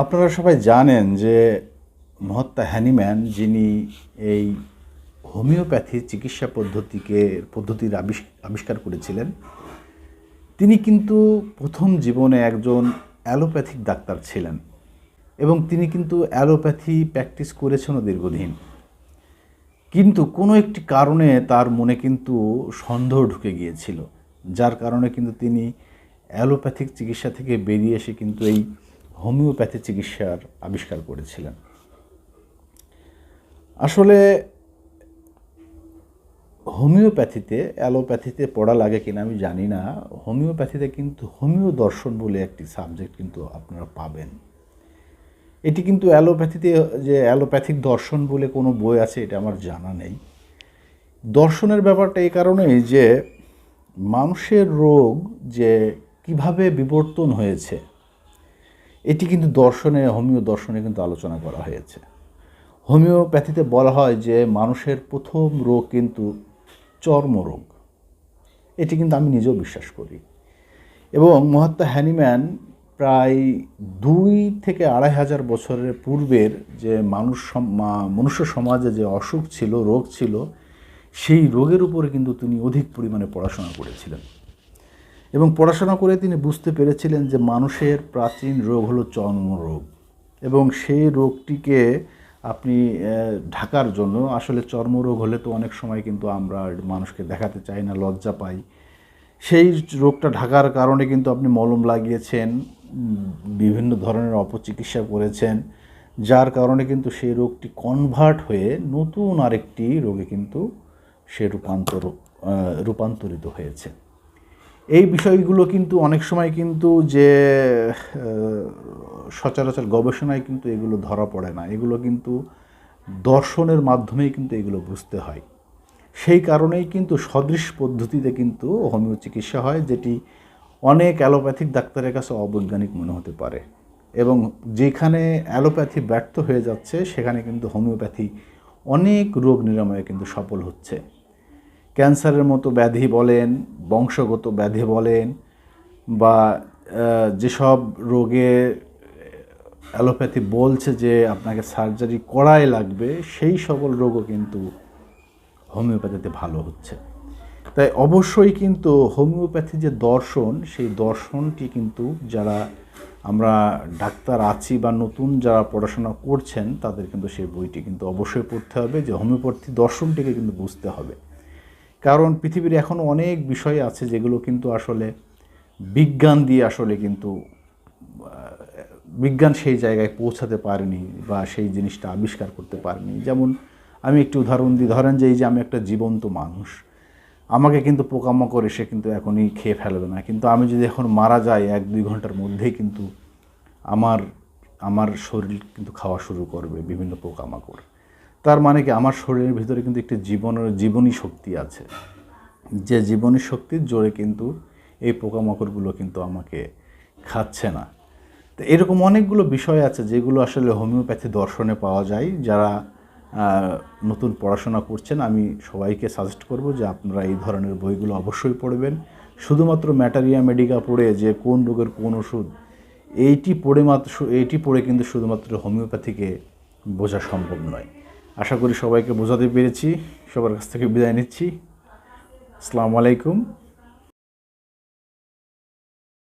আপনারা সবাই জানেন যে মহাত্মা হ্যানিম্যান যিনি এই হোমিওপ্যাথি চিকিৎসা পদ্ধতির আবিষ্কার করেছিলেন, তিনি কিন্তু প্রথম জীবনে একজন অ্যালোপ্যাথিক ডাক্তার ছিলেন এবং তিনি কিন্তু অ্যালোপ্যাথি প্র্যাকটিস করেছেনও দীর্ঘদিন। কিন্তু কোনো একটি কারণে তার মনে কিন্তু সন্দেহ ঢুকে গিয়েছিল, যার কারণে কিন্তু তিনি অ্যালোপ্যাথিক চিকিৎসা থেকে বেরিয়ে এসে কিন্তু এই হোমিওপ্যাথি চিকিৎসার আবিষ্কার করেছিলেন। আসলে হোমিওপ্যাথিতে অ্যালোপ্যাথিতে পড়া লাগে কিনা আমি জানি না, হোমিওপ্যাথিতে কিন্তু হোমিও দর্শন বলে একটি সাবজেক্ট কিন্তু আপনারা পাবেন। এটি কিন্তু অ্যালোপ্যাথিতে যে অ্যালোপ্যাথিক দর্শন বলে কোনো বই আছে এটা আমার জানা নেই। দর্শনের ব্যাপারটা এই কারণেই যে মানুষের রোগ যে কিভাবে বিবর্তন হয়েছে এটি কিন্তু হোমিও দর্শনে কিন্তু আলোচনা করা হয়েছে। হোমিওপ্যাথিতে বলা হয় যে মানুষের প্রথম রোগ কিন্তু চর্মরোগ। এটি কিন্তু আমি নিজেও বিশ্বাস করি। এবং মহাত্মা হ্যানিম্যান প্রায় 2 থেকে 2,500 বছরের পূর্বের যে মনুষ্য সমাজে যে অসুখ ছিল, রোগ ছিল, সেই রোগের উপরে কিন্তু তিনি অধিক পরিমাণে পড়াশোনা করেছিলেন এবং পড়াশোনা করে তিনি বুঝতে পেরেছিলেন যে মানুষের প্রাচীন রোগ হলো চর্মরোগ এবং সেই রোগটিকে আপনি ঢাকার জন্য, আসলে চর্মরোগ হলে তো অনেক সময় কিন্তু আমরা মানুষকে দেখাতে চাই না, লজ্জা পাই। সেই রোগটা ঢাকার কারণে কিন্তু আপনি মলম লাগিয়েছেন, বিভিন্ন ধরনের অপচিকিৎসা করেছেন, যার কারণে কিন্তু সেই রোগটি কনভার্ট হয়ে নতুন আরেকটি রোগে কিন্তু সে রূপান্তরিত হয়েছে। এই বিষয়গুলো কিন্তু অনেক সময় কিন্তু যে সচরাচর গবেষণায় কিন্তু এগুলো ধরা পড়ে না, এগুলো কিন্তু দর্শনের মাধ্যমেই কিন্তু এগুলো বুঝতে হয়। সেই কারণেই কিন্তু সদৃশ পদ্ধতিতে কিন্তু হোমিও চিকিৎসা হয়, যেটি অনেক অ্যালোপ্যাথিক ডাক্তারের কাছে অবৈজ্ঞানিক মনে হতে পারে এবং যেখানে অ্যালোপ্যাথি ব্যর্থ হয়ে যাচ্ছে সেখানে কিন্তু হোমিওপ্যাথি অনেক রোগ নিরাময়ে কিন্তু সফল হচ্ছে। ক্যান্সারের মতো ব্যাধি বলেন, বংশগত ব্যাধি বলেন, বা যেসব রোগে অ্যালোপ্যাথি বলছে যে আপনাকে সার্জারি করাই লাগবে, সেই সকল রোগও কিন্তু হোমিওপ্যাথিতে ভালো হচ্ছে। তাই অবশ্যই কিন্তু হোমিওপ্যাথি যে দর্শন, সেই দর্শনটি কিন্তু যারা আমরা ডাক্তার আছি বা নতুন যারা পড়াশোনা করছেন তাদের কিন্তু সেই বইটি কিন্তু অবশ্যই পড়তে হবে, যে হোমিওপ্যাথি দর্শনটিকে কিন্তু বুঝতে হবে। কারণ পৃথিবীর এখনও অনেক বিষয় আছে যেগুলো কিন্তু আসলে বিজ্ঞান দিয়ে আসলে কিন্তু বিজ্ঞান সেই জায়গায় পৌঁছাতে পারেনি বা সেই জিনিসটা আবিষ্কার করতে পারেনি। যেমন আমি একটু উদাহরণ দিই, ধরেন যে এই যে আমি একটা জীবন্ত মানুষ, আমাকে কিন্তু পোকামাকড় এসে কিন্তু এখনই খেয়ে ফেলবে না, কিন্তু আমি যদি এখন মারা যাই 1-2 ঘন্টার মধ্যেই কিন্তু আমার শরীর কিন্তু খাওয়া শুরু করবে বিভিন্ন পোকামাকড়। তার মানে কি আমার শরীরের ভিতরে কিন্তু একটি জীবনী শক্তি আছে, যে জীবনী শক্তির জোরে কিন্তু এই পোকামাকড়গুলো কিন্তু আমাকে খাচ্ছে না। তো এরকম অনেকগুলো বিষয় আছে যেগুলো আসলে হোমিওপ্যাথি দর্শনে পাওয়া যায়। যারা নতুন পড়াশোনা করছেন আমি সবাইকে সাজেস্ট করব যে আপনারা এই ধরনের বইগুলো অবশ্যই পড়বেন। শুধুমাত্র ম্যাটারিয়া মেডিকা পড়ে যে কোন রোগের কোন ওষুধ, এইটি পড়ে কিন্তু শুধুমাত্র হোমিওপ্যাথিকে বোঝা সম্ভব নয়। আশা করি সবাইকে বোঝাতে পেরেছি। সবার কাছ থেকে বিদায় নিচ্ছি। আসসালামু আলাইকুম।